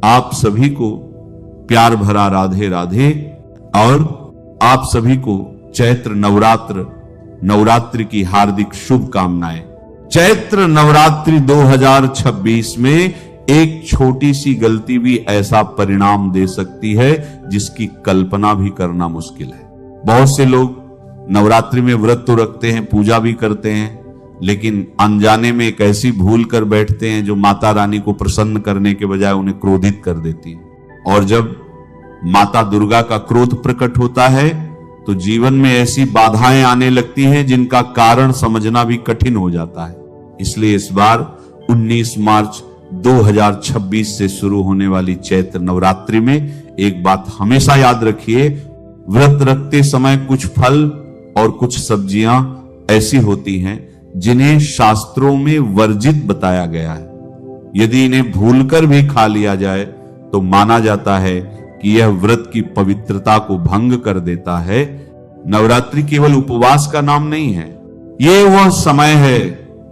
आप सभी को प्यार भरा राधे राधे और आप सभी को चैत्र नवरात्रि की हार्दिक शुभकामनाएं। चैत्र नवरात्रि 2026 में एक छोटी सी गलती भी ऐसा परिणाम दे सकती है जिसकी कल्पना भी करना मुश्किल है। बहुत से लोग नवरात्रि में व्रत तो रखते हैं, पूजा भी करते हैं, लेकिन अनजाने में एक ऐसी भूल कर बैठते हैं जो माता रानी को प्रसन्न करने के बजाय उन्हें क्रोधित कर देती है। और जब माता दुर्गा का क्रोध प्रकट होता है तो जीवन में ऐसी बाधाएं आने लगती हैं जिनका कारण समझना भी कठिन हो जाता है। इसलिए इस बार 19 मार्च 2026 से शुरू होने वाली चैत्र नवरात्रि में एक बात हमेशा याद रखिए, व्रत रखते समय कुछ फल और कुछ सब्जियां ऐसी होती हैं जिन्हें शास्त्रों में वर्जित बताया गया है। यदि इन्हें भूलकर भी खा लिया जाए तो माना जाता है कि यह व्रत की पवित्रता को भंग कर देता है। नवरात्रि केवल उपवास का नाम नहीं है, यह वह समय है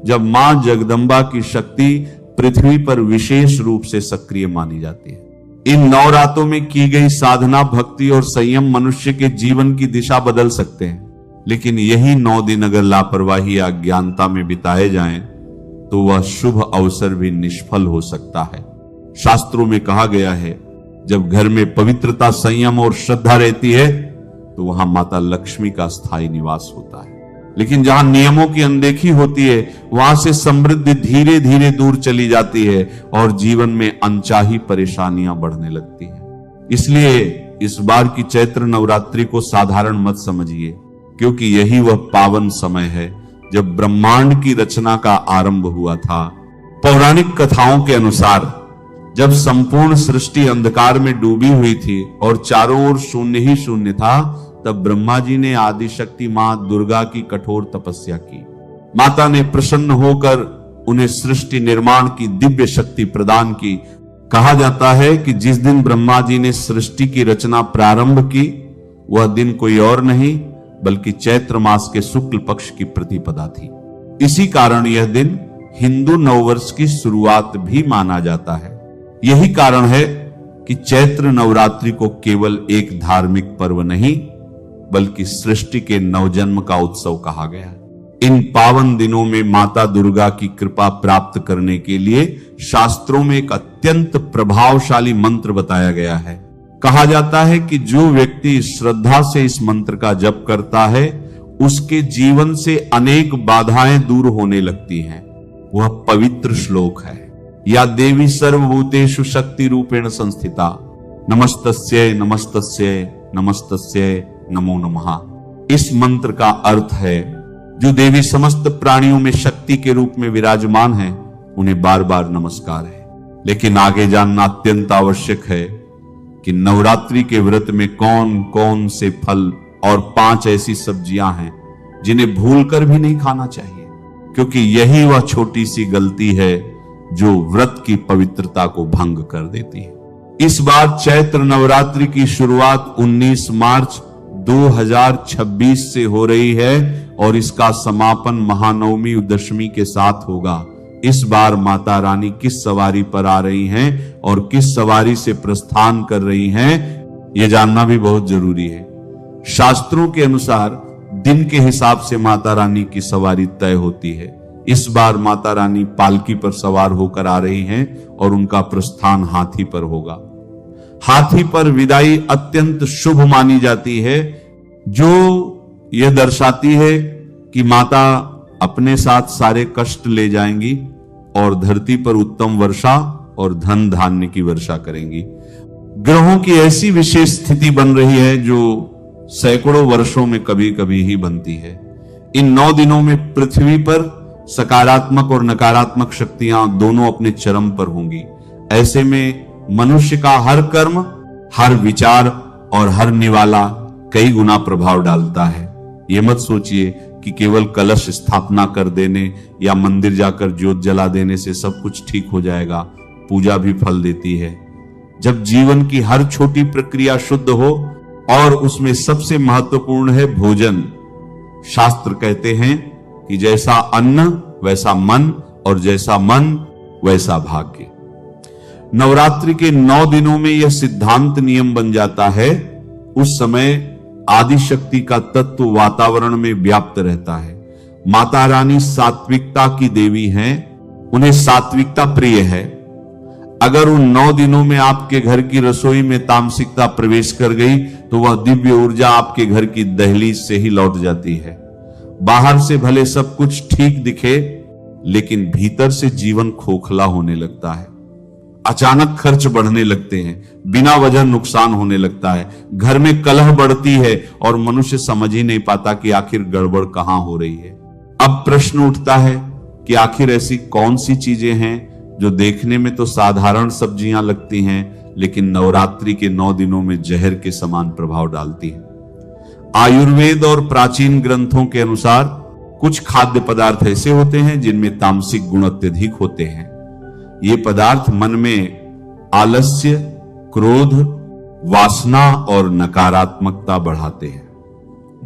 जब मां जगदम्बा की शक्ति पृथ्वी पर विशेष रूप से सक्रिय मानी जाती है। इन 9 रातों में की गई साधना, भक्ति और संयम मनुष्य के जीवन की दिशा बदल सकते हैं, लेकिन यही 9 दिन अगर लापरवाही या अज्ञानता में बिताए जाएं तो वह शुभ अवसर भी निष्फल हो सकता है। शास्त्रों में कहा गया है, जब घर में पवित्रता, संयम और श्रद्धा रहती है तो वहां माता लक्ष्मी का स्थायी निवास होता है। लेकिन जहां नियमों की अनदेखी होती है वहां से समृद्धि धीरे धीरे दूर चली जाती है और जीवन में अनचाही परेशानियां बढ़ने लगती हैं। इसलिए इस बार की चैत्र नवरात्रि को साधारण मत समझिए, क्योंकि यही वह पावन समय है जब ब्रह्मांड की रचना का आरंभ हुआ था। पौराणिक कथाओं के अनुसार जब संपूर्ण सृष्टि अंधकार में डूबी हुई थी और चारों ओर शून्य ही शून्य था, तब ब्रह्मा जी ने आदिशक्ति मां दुर्गा की कठोर तपस्या की। माता ने प्रसन्न होकर उन्हें सृष्टि निर्माण की दिव्य शक्ति प्रदान की। कहा जाता है कि जिस दिन ब्रह्मा जी ने सृष्टि की रचना प्रारंभ की वह दिन कोई और नहीं बल्कि चैत्र मास के शुक्ल पक्ष की प्रतिपदा थी। इसी कारण यह दिन हिंदू नववर्ष की शुरुआत भी माना जाता है। यही कारण है कि चैत्र नवरात्रि को केवल एक धार्मिक पर्व नहीं बल्कि सृष्टि के नवजन्म का उत्सव कहा गया है। इन पावन दिनों में माता दुर्गा की कृपा प्राप्त करने के लिए शास्त्रों में एक अत्यंत प्रभावशाली मंत्र बताया गया है। कहा जाता है कि जो व्यक्ति श्रद्धा से इस मंत्र का जप करता है उसके जीवन से अनेक बाधाएं दूर होने लगती हैं। वह पवित्र श्लोक है, या देवी सर्वभूतेषु शक्ति रूपेण संस्थिता, नमस्तस्यै नमस्तस्यै नमस्तस्यै नमो नमः। इस मंत्र का अर्थ है, जो देवी समस्त प्राणियों में शक्ति के रूप में विराजमान है उन्हें बार बार नमस्कार है। लेकिन आगे जानना अत्यंत आवश्यक है कि नवरात्रि के व्रत में कौन कौन से फल और 5 ऐसी सब्जियां हैं जिन्हें भूलकर भी नहीं खाना चाहिए, क्योंकि यही वह छोटी सी गलती है जो व्रत की पवित्रता को भंग कर देती है। इस बार चैत्र नवरात्रि की शुरुआत 19 मार्च 2026 से हो रही है और इसका समापन महानवमी दशमी के साथ होगा। इस बार माता रानी किस सवारी पर आ रही हैं और किस सवारी से प्रस्थान कर रही हैं, यह जानना भी बहुत जरूरी है। शास्त्रों के अनुसार दिन के हिसाब से माता रानी की सवारी तय होती है। इस बार माता रानी पालकी पर सवार होकर आ रही हैं और उनका प्रस्थान हाथी पर होगा। हाथी पर विदाई अत्यंत शुभ मानी जाती है, जो यह दर्शाती है कि माता अपने साथ सारे कष्ट ले जाएंगी और धरती पर उत्तम वर्षा और धन धान्य की वर्षा करेंगी। ग्रहों की ऐसी विशेष स्थिति बन रही है जो सैकड़ों वर्षों में कभी कभी ही बनती है। इन 9 दिनों में पृथ्वी पर सकारात्मक और नकारात्मक शक्तियां दोनों अपने चरम पर होंगी। ऐसे में मनुष्य का हर कर्म, हर विचार और हर निवाला कई गुना प्रभाव डालता है। ये मत सोचिए कि केवल कलश स्थापना कर देने या मंदिर जाकर ज्योत जला देने से सब कुछ ठीक हो जाएगा। पूजा भी फल देती है। जब जीवन की हर छोटी प्रक्रिया शुद्ध हो और उसमें सबसे महत्वपूर्ण है भोजन। शास्त्र कहते हैं कि जैसा अन्न वैसा मन और जैसा मन वैसा भाग्य। नवरात्रि के 9 दिनों में यह सिद्धांत नियम बन जाता है, उस समय आदि शक्ति का तत्व वातावरण में व्याप्त रहता है। माता रानी सात्विकता की देवी हैं, उन्हें सात्विकता प्रिय है। अगर उन 9 दिनों में आपके घर की रसोई में तामसिकता प्रवेश कर गई तो वह दिव्य ऊर्जा आपके घर की दहलीज से ही लौट जाती है। बाहर से भले सब कुछ ठीक दिखे, लेकिन भीतर से जीवन खोखला होने लगता है। अचानक खर्च बढ़ने लगते हैं, बिना वजह नुकसान होने लगता है, घर में कलह बढ़ती है और मनुष्य समझ ही नहीं पाता कि आखिर गड़बड़ कहां हो रही है। अब प्रश्न उठता है कि आखिर ऐसी कौन सी चीजें हैं जो देखने में तो साधारण सब्जियां लगती हैं, लेकिन नवरात्रि के 9 दिनों में जहर के समान प्रभाव डालती हैं। आयुर्वेद और प्राचीन ग्रंथों के अनुसार कुछ खाद्य पदार्थ ऐसे होते हैं जिनमें तामसिक गुण अत्यधिक होते हैं। ये पदार्थ मन में आलस्य, क्रोध, वासना और नकारात्मकता बढ़ाते हैं।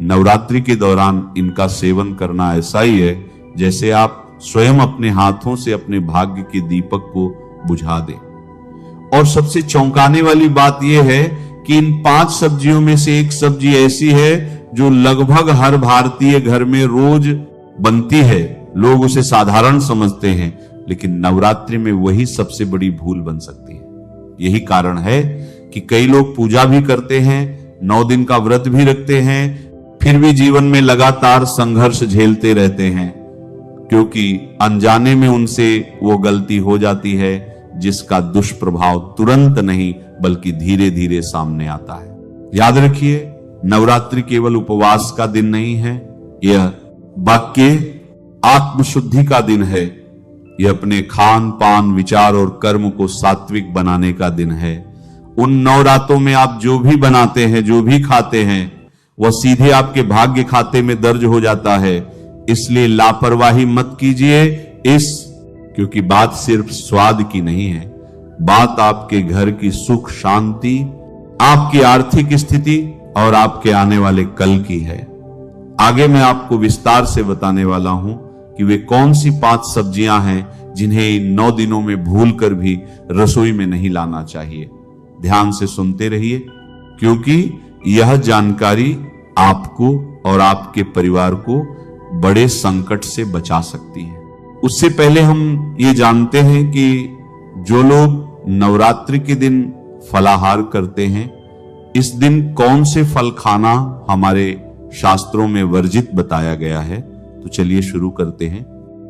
नवरात्रि के दौरान इनका सेवन करना ऐसा ही है जैसे आप स्वयं अपने हाथों से अपने भाग्य के दीपक को बुझा दें। और सबसे चौंकाने वाली बात यह है कि इन 5 सब्जियों में से एक सब्जी ऐसी है जो लगभग हर भारतीय घर में रोज बनती है। लोग उसे साधारण समझते हैं, लेकिन नवरात्रि में वही सबसे बड़ी भूल बन सकती है। यही कारण है कि कई लोग पूजा भी करते हैं, 9 दिन का व्रत भी रखते हैं, फिर भी जीवन में लगातार संघर्ष झेलते रहते हैं, क्योंकि अनजाने में उनसे वो गलती हो जाती है जिसका दुष्प्रभाव तुरंत नहीं बल्कि धीरे धीरे सामने आता है। याद रखिए, नवरात्रि केवल उपवास का दिन नहीं है, यह वाक्य आत्मशुद्धि का दिन है। यह अपने खान पान, विचार और कर्म को सात्विक बनाने का दिन है। उन 9 रातों में आप जो भी बनाते हैं, जो भी खाते हैं, वह सीधे आपके भाग्य खाते में दर्ज हो जाता है। इसलिए लापरवाही मत कीजिए, क्योंकि बात सिर्फ स्वाद की नहीं है, बात आपके घर की सुख शांति, आपकी आर्थिक स्थिति और आपके आने वाले कल की है। आगे मैं आपको विस्तार से बताने वाला हूं कि वे कौन सी 5 सब्जियां हैं जिन्हें इन 9 दिनों में भूल कर भी रसोई में नहीं लाना चाहिए। ध्यान से सुनते रहिए, क्योंकि यह जानकारी आपको और आपके परिवार को बड़े संकट से बचा सकती है। उससे पहले हम ये जानते हैं कि जो लोग नवरात्रि के दिन फलाहार करते हैं, इस दिन कौन से फल खाना हमारे शास्त्रों में वर्जित बताया गया है। तो चलिए शुरू करते हैं।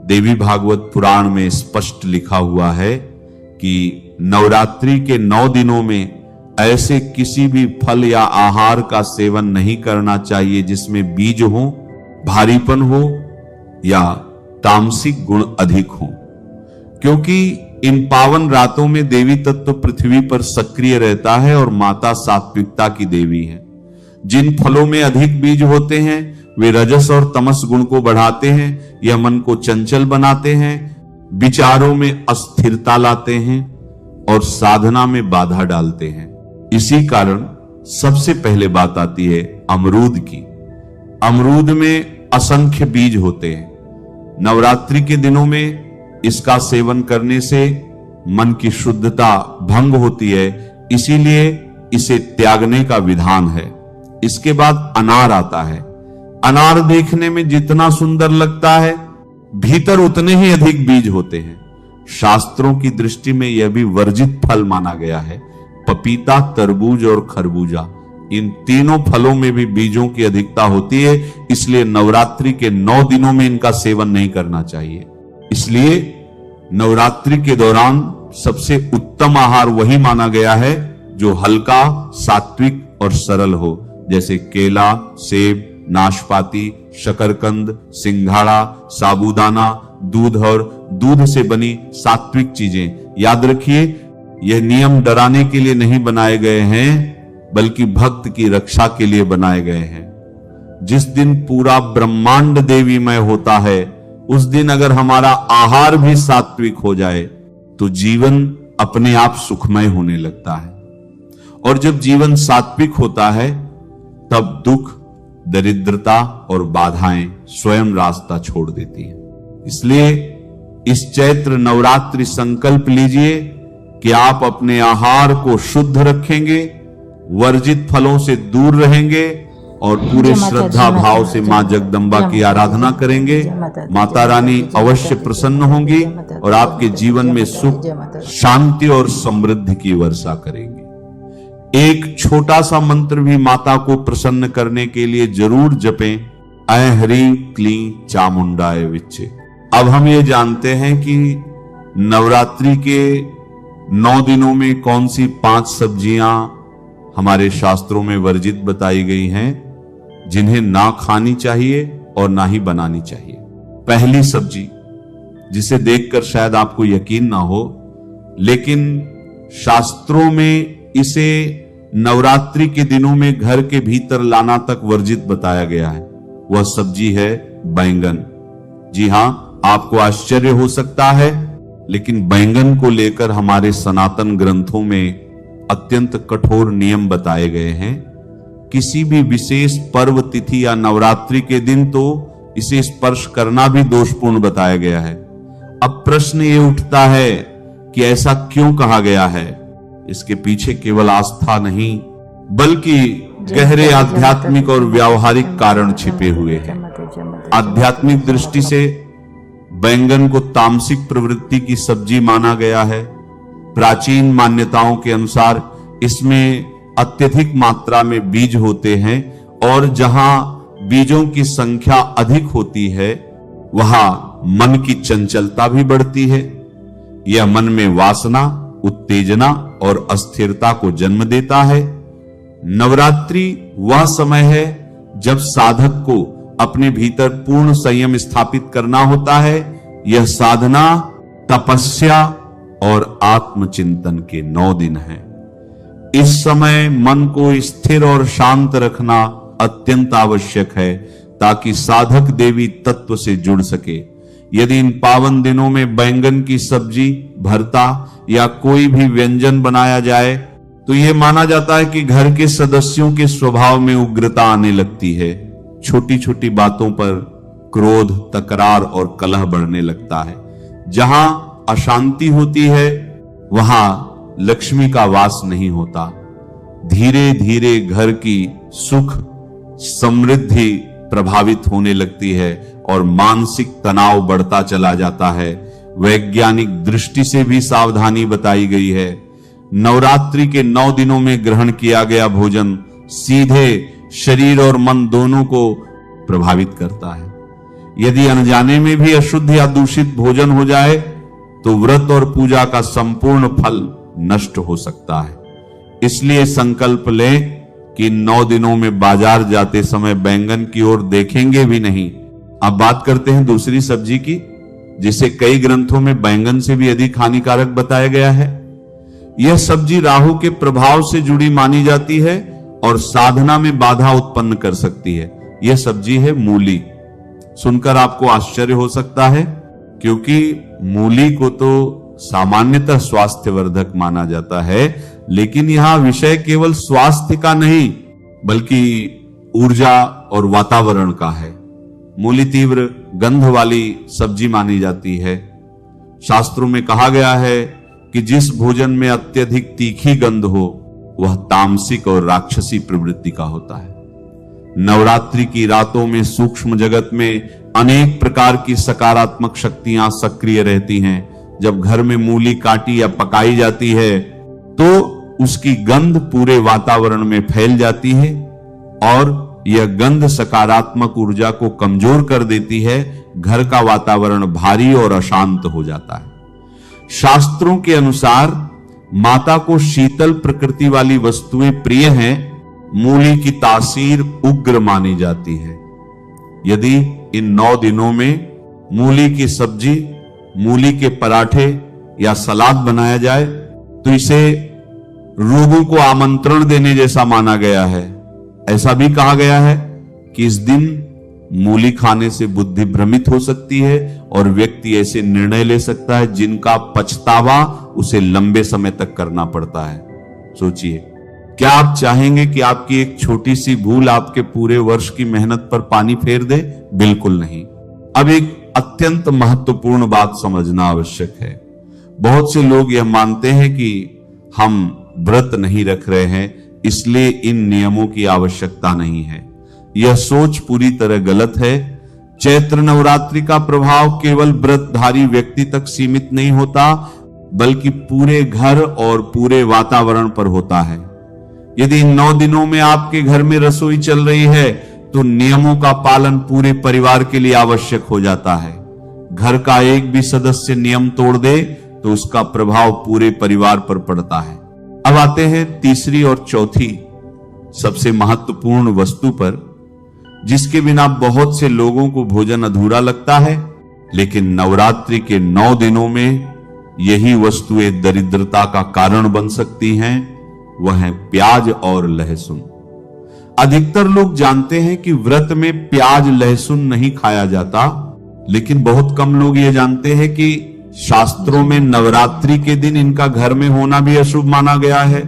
देवी भागवत पुराण में स्पष्ट लिखा हुआ है कि नवरात्रि के 9 दिनों में ऐसे किसी भी फल या आहार का सेवन नहीं करना चाहिए जिसमें बीज हो, भारीपन हो या तामसिक गुण अधिक हो, क्योंकि इन पावन रातों में देवी तत्व पृथ्वी पर सक्रिय रहता है और माता सात्विकता की देवी है। जिन फलों में अधिक बीज होते हैं वे रजस और तमस गुण को बढ़ाते हैं, यह मन को चंचल बनाते हैं, विचारों में अस्थिरता लाते हैं और साधना में बाधा डालते हैं। इसी कारण सबसे पहले बात आती है अमरूद की। अमरूद में असंख्य बीज होते हैं। नवरात्रि के दिनों में इसका सेवन करने से मन की शुद्धता भंग होती है, इसीलिए इसे त्यागने का विधान है। इसके बाद अनार आता है। अनार देखने में जितना सुंदर लगता है, भीतर उतने ही अधिक बीज होते हैं। शास्त्रों की दृष्टि में यह भी वर्जित फल माना गया है। पपीता, तरबूज और खरबूजा, इन तीनों फलों में भी बीजों की अधिकता होती है, इसलिए नवरात्रि के 9 दिनों में इनका सेवन नहीं करना चाहिए। इसलिए नवरात्रि के दौरान सबसे उत्तम आहार वही माना गया है जो हल्का, सात्विक और सरल हो, जैसे केला, सेब, नाशपाती, शकरकंद, सिंघाड़ा, साबूदाना, दूध और दूध से बनी सात्विक चीजें। याद रखिए, यह नियम डराने के लिए नहीं बनाए गए हैं, बल्कि भक्त की रक्षा के लिए बनाए गए हैं। जिस दिन पूरा ब्रह्मांड देवीमय होता है, उस दिन अगर हमारा आहार भी सात्विक हो जाए तो जीवन अपने आप सुखमय होने लगता है। और जब जीवन सात्विक होता है, तब दुख, दरिद्रता और बाधाएं स्वयं रास्ता छोड़ देती हैं। इसलिए इस चैत्र नवरात्रि संकल्प लीजिए कि आप अपने आहार को शुद्ध रखेंगे, वर्जित फलों से दूर रहेंगे और पूरे श्रद्धा भाव से मां जगदम्बा की आराधना करेंगे। माता रानी अवश्य प्रसन्न होंगी और आपके जीवन में सुख, शांति और समृद्धि की वर्षा करेंगे। एक छोटा सा मंत्र भी माता को प्रसन्न करने के लिए जरूर जपें, ऐ हरि क्लीं चामुंडाय विच्चे। अब हम ये जानते हैं कि नवरात्रि के 9 दिनों में कौन सी 5 सब्जियां हमारे शास्त्रों में वर्जित बताई गई हैं, जिन्हें ना खानी चाहिए और ना ही बनानी चाहिए। पहली सब्जी, जिसे देखकर शायद आपको यकीन ना हो, लेकिन शास्त्रों में इसे नवरात्रि के दिनों में घर के भीतर लाना तक वर्जित बताया गया है, वह सब्जी है बैंगन। जी हां, आपको आश्चर्य हो सकता है, लेकिन बैंगन को लेकर हमारे सनातन ग्रंथों में अत्यंत कठोर नियम बताए गए हैं। किसी भी विशेष पर्व, तिथि या नवरात्रि के दिन तो इसे स्पर्श करना भी दोषपूर्ण बताया गया है। अब प्रश्न ये उठता है कि ऐसा क्यों कहा गया है? इसके पीछे केवल आस्था नहीं, बल्कि गहरे आध्यात्मिक और व्यावहारिक कारण छिपे हुए हैं। आध्यात्मिक दृष्टि से बैंगन को तामसिक प्रवृत्ति की सब्जी माना गया है। प्राचीन मान्यताओं के अनुसार इसमें अत्यधिक मात्रा में बीज होते हैं और जहां बीजों की संख्या अधिक होती है, वहां मन की चंचलता भी बढ़ती है। यह मन में वासना, उत्तेजना और अस्थिरता को जन्म देता है। नवरात्रि वह समय है जब साधक को अपने भीतर पूर्ण संयम स्थापित करना होता है। यह साधना, तपस्या और आत्मचिंतन के 9 दिन हैं। इस समय मन को स्थिर और शांत रखना अत्यंत आवश्यक है, ताकि साधक देवी तत्व से जुड़ सके। यदि इन पावन दिनों में बैंगन की सब्जी, भरता या कोई भी व्यंजन बनाया जाए, तो यह माना जाता है कि घर के सदस्यों के स्वभाव में उग्रता आने लगती है। छोटी छोटी बातों पर क्रोध, तकरार और कलह बढ़ने लगता है। जहां अशांति होती है, वहां लक्ष्मी का वास नहीं होता। धीरे धीरे घर की सुख, समृद्धि प्रभावित होने लगती है और मानसिक तनाव बढ़ता चला जाता है। वैज्ञानिक दृष्टि से भी सावधानी बताई गई है। नवरात्रि के 9 दिनों में ग्रहण किया गया भोजन सीधे शरीर और मन दोनों को प्रभावित करता है। यदि अनजाने में भी अशुद्ध या दूषित भोजन हो जाए, तो व्रत और पूजा का संपूर्ण फल नष्ट हो सकता है। इसलिए संकल्प लें कि 9 दिनों में बाजार जाते समय बैंगन की ओर देखेंगे भी नहीं। अब बात करते हैं दूसरी सब्जी की, जिसे कई ग्रंथों में बैंगन से भी अधिक हानिकारक बताया गया है। यह सब्जी राहु के प्रभाव से जुड़ी मानी जाती है और साधना में बाधा उत्पन्न कर सकती है। यह सब्जी है मूली। सुनकर आपको आश्चर्य हो सकता है, क्योंकि मूली को तो सामान्यतः स्वास्थ्यवर्धक माना जाता है, लेकिन यहां विषय केवल स्वास्थ्य का नहीं, बल्कि ऊर्जा और वातावरण का है। मूली तीव्र गंध वाली सब्जी मानी जाती है। शास्त्रों में कहा गया है कि जिस भोजन में अत्यधिक तीखी गंध हो, वह तामसिक और राक्षसी प्रवृत्ति का होता है। नवरात्रि की रातों में सूक्ष्म जगत में अनेक प्रकार की सकारात्मक शक्तियां सक्रिय रहती हैं। जब घर में मूली काटी या पकाई जाती है, तो उसकी गंध पूरे वातावरण में फैल जाती है और यह गंध सकारात्मक ऊर्जा को कमजोर कर देती है। घर का वातावरण भारी और अशांत हो जाता है। शास्त्रों के अनुसार माता को शीतल प्रकृति वाली वस्तुएं प्रिय हैं। मूली की तासीर उग्र मानी जाती है। यदि इन 9 दिनों में मूली की सब्जी, मूली के पराठे या सलाद बनाया जाए, तो इसे रोगों को आमंत्रण देने जैसा माना गया है। ऐसा भी कहा गया है कि इस दिन मूली खाने से बुद्धि भ्रमित हो सकती है और व्यक्ति ऐसे निर्णय ले सकता है जिनका पछतावा उसे लंबे समय तक करना पड़ता है। सोचिए, क्या आप चाहेंगे कि आपकी एक छोटी सी भूल आपके पूरे वर्ष की मेहनत पर पानी फेर दे? बिल्कुल नहीं। अब एक अत्यंत महत्वपूर्ण बात समझना आवश्यक है। बहुत से लोग यह मानते हैं कि हम व्रत नहीं रख रहे हैं, इसलिए इन नियमों की आवश्यकता नहीं है। यह सोच पूरी तरह गलत है। चैत्र नवरात्रि का प्रभाव केवल व्रतधारी व्यक्ति तक सीमित नहीं होता, बल्कि पूरे घर और पूरे वातावरण पर होता है। यदि इन 9 दिनों में आपके घर में रसोई चल रही है तो नियमों का पालन पूरे परिवार के लिए आवश्यक हो जाता है। घर का एक भी सदस्य नियम तोड़ दे तो उसका प्रभाव पूरे परिवार पर पड़ता है। अब आते हैं तीसरी और चौथी सबसे महत्वपूर्ण वस्तु पर, जिसके बिना बहुत से लोगों को भोजन अधूरा लगता है, लेकिन नवरात्रि के 9 दिनों में यही वस्तुएं दरिद्रता का कारण बन सकती हैं। वह है प्याज और लहसुन। अधिकतर लोग जानते हैं कि व्रत में प्याज लहसुन नहीं खाया जाता, लेकिन बहुत कम लोग ये जानते हैं कि शास्त्रों में नवरात्रि के दिन इनका घर में होना भी अशुभ माना गया है।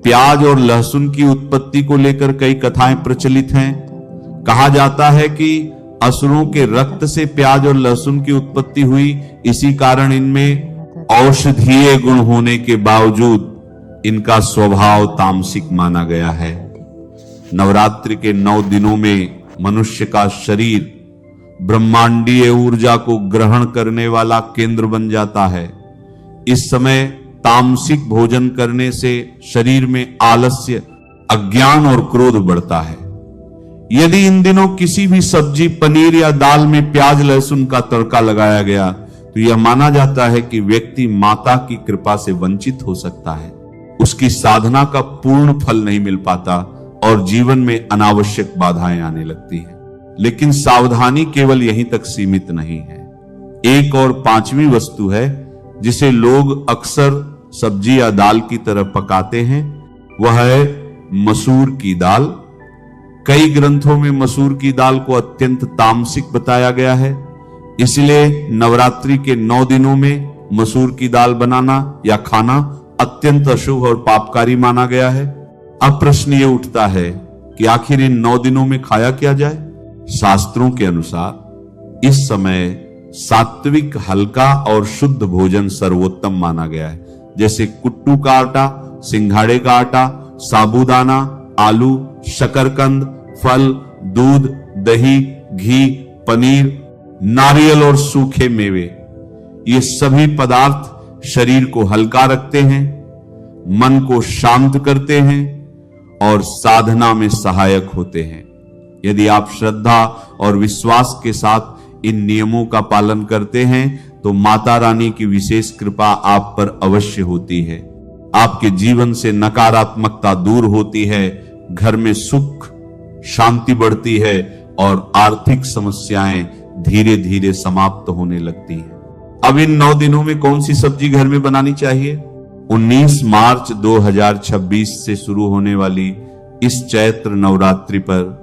प्याज और लहसुन की उत्पत्ति को लेकर कई कथाएं प्रचलित हैं। कहा जाता है कि असुरों के रक्त से प्याज और लहसुन की उत्पत्ति हुई, इसी कारण इनमें औषधीय गुण होने के बावजूद इनका स्वभाव तामसिक माना गया है। नवरात्रि के 9 दिनों में मनुष्य का शरीर ब्रह्मांडीय ऊर्जा को ग्रहण करने वाला केंद्र बन जाता है। इस समय तामसिक भोजन करने से शरीर में आलस्य, अज्ञान और क्रोध बढ़ता है। यदि इन दिनों किसी भी सब्जी, पनीर या दाल में प्याज लहसुन का तड़का लगाया गया तो यह माना जाता है कि व्यक्ति माता की कृपा से वंचित हो सकता है, उसकी साधना का पूर्ण फल नहीं मिल पाता और जीवन में अनावश्यक बाधाएं आने लगती हैं। लेकिन सावधानी केवल यहीं तक सीमित नहीं है। एक और 5वीं वस्तु है जिसे लोग अक्सर सब्जी या दाल की तरह पकाते हैं, वह है मसूर की दाल। कई ग्रंथों में मसूर की दाल को अत्यंत तामसिक बताया गया है, इसलिए नवरात्रि के 9 दिनों में मसूर की दाल बनाना या खाना अत्यंत अशुभ और पापकारी माना गया है। अब प्रश्न ये उठता है कि आखिर इन 9 दिनों में खाया क्या जाए। शास्त्रों के अनुसार इस समय सात्विक, हल्का और शुद्ध भोजन सर्वोत्तम माना गया है, जैसे कुट्टू का आटा, सिंघाड़े का आटा, साबूदाना, आलू, शकरकंद, फल, दूध, दही, घी, पनीर, नारियल और सूखे मेवे। ये सभी पदार्थ शरीर को हल्का रखते हैं, मन को शांत करते हैं और साधना में सहायक होते हैं। यदि आप श्रद्धा और विश्वास के साथ इन नियमों का पालन करते हैं तो माता रानी की विशेष कृपा आप पर अवश्य होती है। आपके जीवन से नकारात्मकता दूर होती है, घर में सुख शांति बढ़ती है और आर्थिक समस्याएं धीरे धीरे समाप्त होने लगती हैं। अब इन 9 दिनों में कौन सी सब्जी घर में बनानी चाहिए? 19 मार्च 2026 से शुरू होने वाली इस चैत्र नवरात्रि पर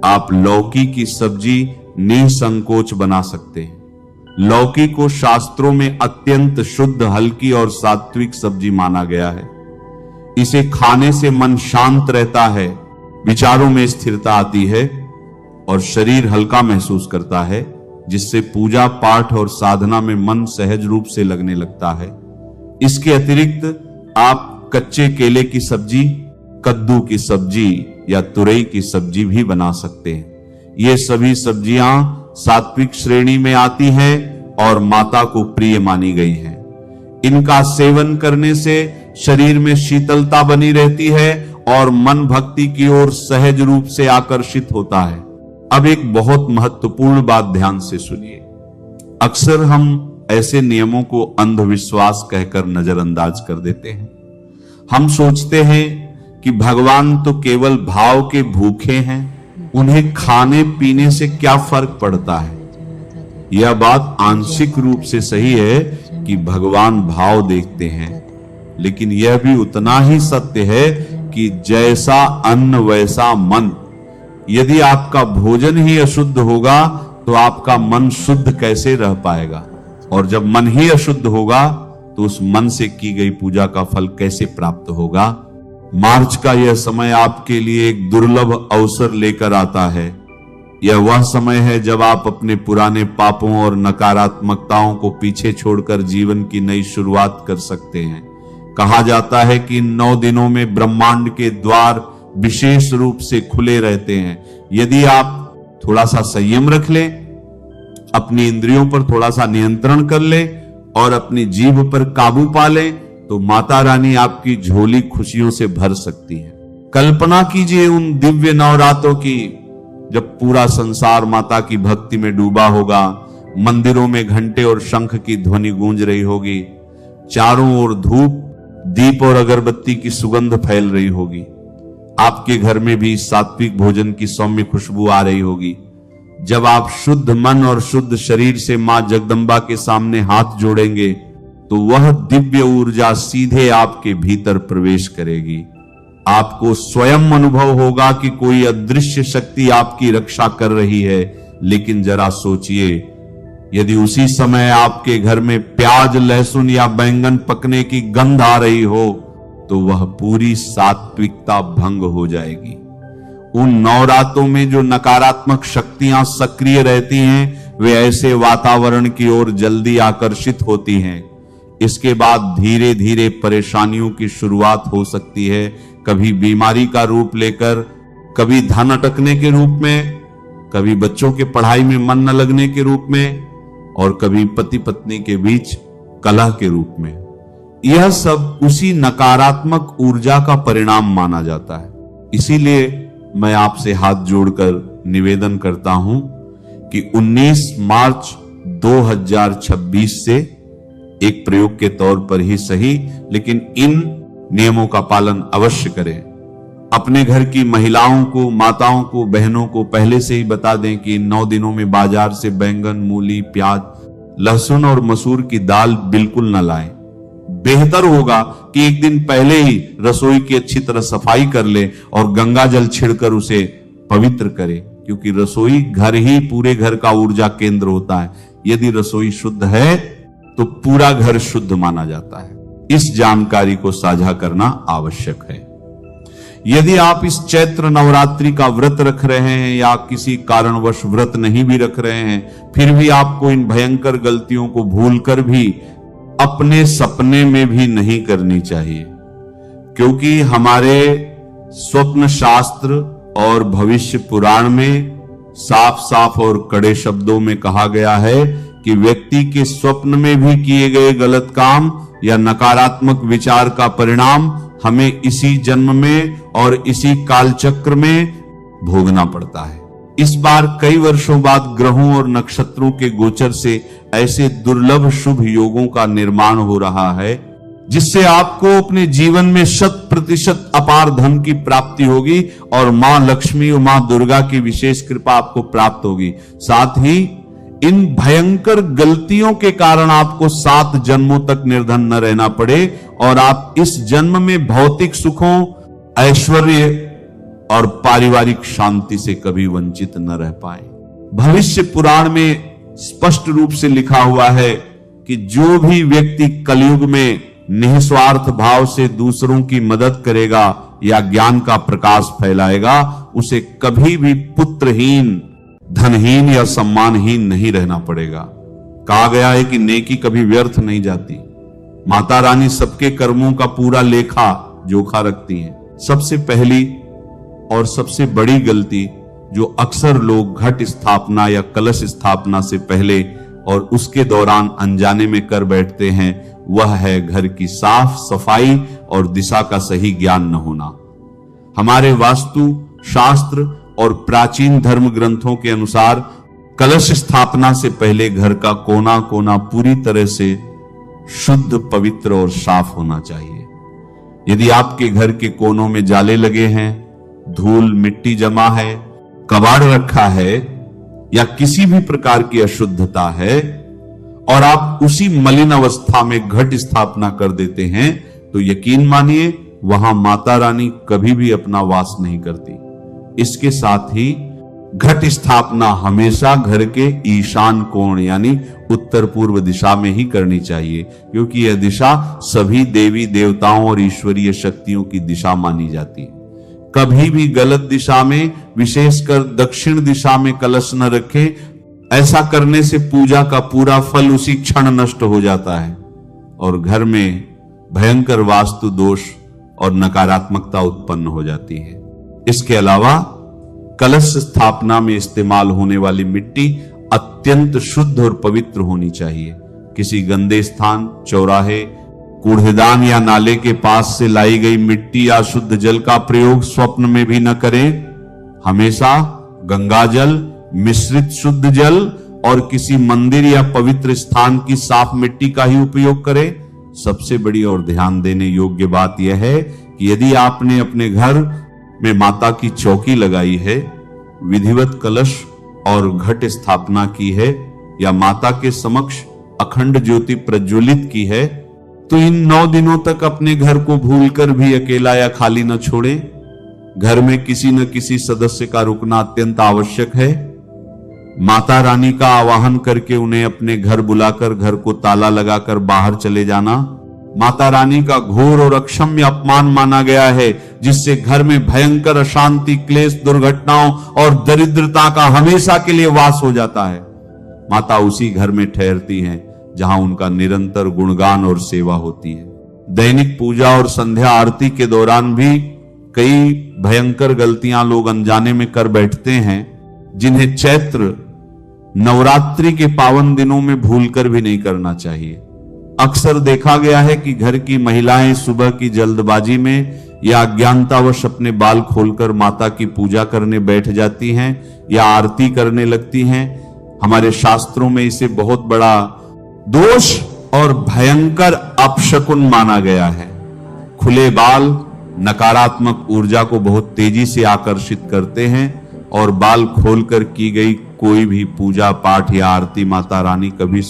आप लौकी की सब्जी निसंकोच बना सकते हैं। लौकी को शास्त्रों में अत्यंत शुद्ध, हल्की और सात्विक सब्जी माना गया है। इसे खाने से मन शांत रहता है, विचारों में स्थिरता आती है और शरीर हल्का महसूस करता है, जिससे पूजा पाठ और साधना में मन सहज रूप से लगने लगता है। इसके अतिरिक्त आप कच्चे केले की सब्जी, कद्दू की सब्जी या तुरई की सब्जी भी बना सकते हैं। ये सभी सब्जियां सात्विक श्रेणी में आती हैं और माता को प्रिय मानी गई हैं। इनका सेवन करने से शरीर में शीतलता बनी रहती है और मन भक्ति की ओर सहज रूप से आकर्षित होता है। अब एक बहुत महत्वपूर्ण बात ध्यान से सुनिए। अक्सर हम ऐसे नियमों को अंधविश्वास कहकर नजरअंदाज कर देते हैं। हम सोचते हैं कि भगवान तो केवल भाव के भूखे हैं, उन्हें खाने पीने से क्या फर्क पड़ता है। यह बात आंशिक रूप से सही है कि भगवान भाव देखते हैं, लेकिन यह भी उतना ही सत्य है कि जैसा अन्न वैसा मन। यदि आपका भोजन ही अशुद्ध होगा तो आपका मन शुद्ध कैसे रह पाएगा, और जब मन ही अशुद्ध होगा तो उस मन से की गई पूजा का फल कैसे प्राप्त होगा। मार्च का यह समय आपके लिए एक दुर्लभ अवसर लेकर आता है। यह वह समय है जब आप अपने पुराने पापों और नकारात्मकताओं को पीछे छोड़कर जीवन की नई शुरुआत कर सकते हैं। कहा जाता है कि 9 दिनों में ब्रह्मांड के द्वार विशेष रूप से खुले रहते हैं। यदि आप थोड़ा सा संयम रख लें, अपनी इंद्रियों पर थोड़ा सा नियंत्रण कर लें और अपनी जीभ पर काबू पा लें, तो माता रानी आपकी झोली खुशियों से भर सकती है। कल्पना कीजिए उन दिव्य नवरात्रों की, जब पूरा संसार माता की भक्ति में डूबा होगा, मंदिरों में घंटे और शंख की ध्वनि गूंज रही होगी, चारों ओर धूप, दीप और अगरबत्ती की सुगंध फैल रही होगी, आपके घर में भी सात्विक भोजन की सौम्य खुशबू आ रही होगी। जब आप शुद्ध मन और शुद्ध शरीर से मां जगदंबा के सामने हाथ जोड़ेंगे, तो वह दिव्य ऊर्जा सीधे आपके भीतर प्रवेश करेगी। आपको स्वयं अनुभव होगा कि कोई अदृश्य शक्ति आपकी रक्षा कर रही है। लेकिन जरा सोचिए, यदि उसी समय आपके घर में प्याज, लहसुन या बैंगन पकने की गंध आ रही हो, तो वह पूरी सात्विकता भंग हो जाएगी। उन नवरात्रों में जो नकारात्मक शक्तियां सक्रिय रहती हैं, वे ऐसे वातावरण की ओर जल्दी आकर्षित होती हैं। इसके बाद धीरे धीरे परेशानियों की शुरुआत हो सकती है, कभी बीमारी का रूप लेकर, कभी धन अटकने के रूप में, कभी बच्चों के पढ़ाई में मन न लगने के रूप में, और कभी पति पत्नी के बीच कलह के रूप में। यह सब उसी नकारात्मक ऊर्जा का परिणाम माना जाता है। इसीलिए मैं आपसे हाथ जोड़कर निवेदन करता हूं कि 19 मार्च 2026 से एक प्रयोग के तौर पर ही सही, लेकिन इन नियमों का पालन अवश्य करें। अपने घर की महिलाओं को, माताओं को, बहनों को पहले से ही बता दें कि इन 9 दिनों में बाजार से बैंगन, मूली, प्याज, लहसुन और मसूर की दाल बिल्कुल न लाएं। बेहतर होगा कि एक दिन पहले ही रसोई की अच्छी तरह सफाई कर ले और गंगा जल छिड़कर उसे पवित्र करें, क्योंकि रसोई घर ही पूरे घर का ऊर्जा केंद्र होता है। यदि रसोई शुद्ध है तो पूरा घर शुद्ध माना जाता है। इस जानकारी को साझा करना आवश्यक है। यदि आप इस चैत्र नवरात्रि का व्रत रख रहे हैं या किसी कारणवश व्रत नहीं भी रख रहे हैं, फिर भी आपको इन भयंकर गलतियों को भूलकर भी अपने सपने में भी नहीं करनी चाहिए, क्योंकि हमारे स्वप्न शास्त्र और भविष्य पुराण में साफ साफ और कड़े शब्दों में कहा गया है कि व्यक्ति के स्वप्न में भी किए गए गलत काम या नकारात्मक विचार का परिणाम हमें इसी जन्म में और इसी कालचक्र में भोगना पड़ता है। इस बार कई वर्षों बाद ग्रहों और नक्षत्रों के गोचर से ऐसे दुर्लभ शुभ योगों का निर्माण हो रहा है, जिससे आपको अपने जीवन में 100% अपार धन की प्राप्ति होगी और मां लक्ष्मी और मां दुर्गा की विशेष कृपा आपको प्राप्त होगी। साथ ही इन भयंकर गलतियों के कारण आपको 7 जन्मों तक निर्धन न रहना पड़े और आप इस जन्म में भौतिक सुखों, ऐश्वर्य और पारिवारिक शांति से कभी वंचित न रह पाए। भविष्य पुराण में स्पष्ट रूप से लिखा हुआ है कि जो भी व्यक्ति कलयुग में निस्वार्थ भाव से दूसरों की मदद करेगा या ज्ञान का प्रकाश फैलाएगा, उसे कभी भी पुत्रहीन, धनहीन या सम्मानहीन नहीं रहना पड़ेगा। कहा गया है कि नेकी कभी व्यर्थ नहीं जाती। माता रानी सबके कर्मों का पूरा लेखा जोखा रखती हैं। सबसे पहली और सबसे बड़ी गलती जो अक्सर लोग घट स्थापना या कलश स्थापना से पहले और उसके दौरान अनजाने में कर बैठते हैं, वह है घर की साफ सफाई और दिशा का सही ज्ञान न होना। हमारे वास्तु शास्त्र और प्राचीन धर्म ग्रंथों के अनुसार कलश स्थापना से पहले घर का कोना कोना पूरी तरह से शुद्ध, पवित्र और साफ होना चाहिए। यदि आपके घर के कोनों में जाले लगे हैं, धूल मिट्टी जमा है, कबाड़ रखा है या किसी भी प्रकार की अशुद्धता है और आप उसी मलिन अवस्था में घट स्थापना कर देते हैं, तो यकीन मानिए वहां माता रानी कभी भी अपना वास नहीं करती। इसके साथ ही घट स्थापना हमेशा घर के ईशान कोण यानी उत्तर पूर्व दिशा में ही करनी चाहिए, क्योंकि यह दिशा सभी देवी देवताओं और ईश्वरीय शक्तियों की दिशा मानी जाती है। कभी भी गलत दिशा में, विशेषकर दक्षिण दिशा में कलश न रखे। ऐसा करने से पूजा का पूरा फल उसी क्षण नष्ट हो जाता है और घर में भयंकर वास्तु दोष और नकारात्मकता उत्पन्न हो जाती है। इसके अलावा कलश स्थापना में इस्तेमाल होने वाली मिट्टी अत्यंत शुद्ध और पवित्र होनी चाहिए। किसी गंदे स्थान, चौराहे, कूड़ेदान या नाले के पास से लाई गई मिट्टी या शुद्ध जल का प्रयोग स्वप्न में भी न करें। हमेशा गंगा जल, मिश्रित शुद्ध जल और किसी मंदिर या पवित्र स्थान की साफ मिट्टी का ही उपयोग करें। सबसे बड़ी और ध्यान देने योग्य बात यह है कि यदि आपने अपने घर में माता की चौकी लगाई है, विधिवत कलश और घट स्थापना की है या माता के समक्ष अखंड ज्योति प्रज्वलित की है, तो इन 9 दिनों तक अपने घर को भूलकर भी अकेला या खाली न छोड़ें। घर में किसी न किसी सदस्य का रुकना अत्यंत आवश्यक है। माता रानी का आवाहन करके उन्हें अपने घर बुलाकर घर को ताला लगाकर बाहर चले जाना माता रानी का घोर और अक्षम्य अपमान माना गया है, जिससे घर में भयंकर अशांति, क्लेश, दुर्घटनाओं और दरिद्रता का हमेशा के लिए वास हो जाता है। माता उसी घर में ठहरती हैं जहां उनका निरंतर गुणगान और सेवा होती है। दैनिक पूजा और संध्या आरती के दौरान भी कई भयंकर गलतियां लोग अनजाने में कर बैठते हैं, जिन्हें चैत्र नवरात्रि के पावन दिनों में भूलकर भी नहीं करना चाहिए। अक्सर देखा गया है कि घर की महिलाएं सुबह की जल्दबाजी में या अज्ञानतावश अपने बाल खोलकर माता की पूजा करने बैठ जाती हैं या आरती करने लगती हैं। हमारे शास्त्रों में इसे बहुत बड़ा दोष और भयंकर अपशकुन माना गया है। खुले बाल नकारात्मक ऊर्जा को बहुत तेजी से आकर्षित करते हैं और बाल खोलकर की गई कोई भी पूजा पाठ या आरती माता रानी कभी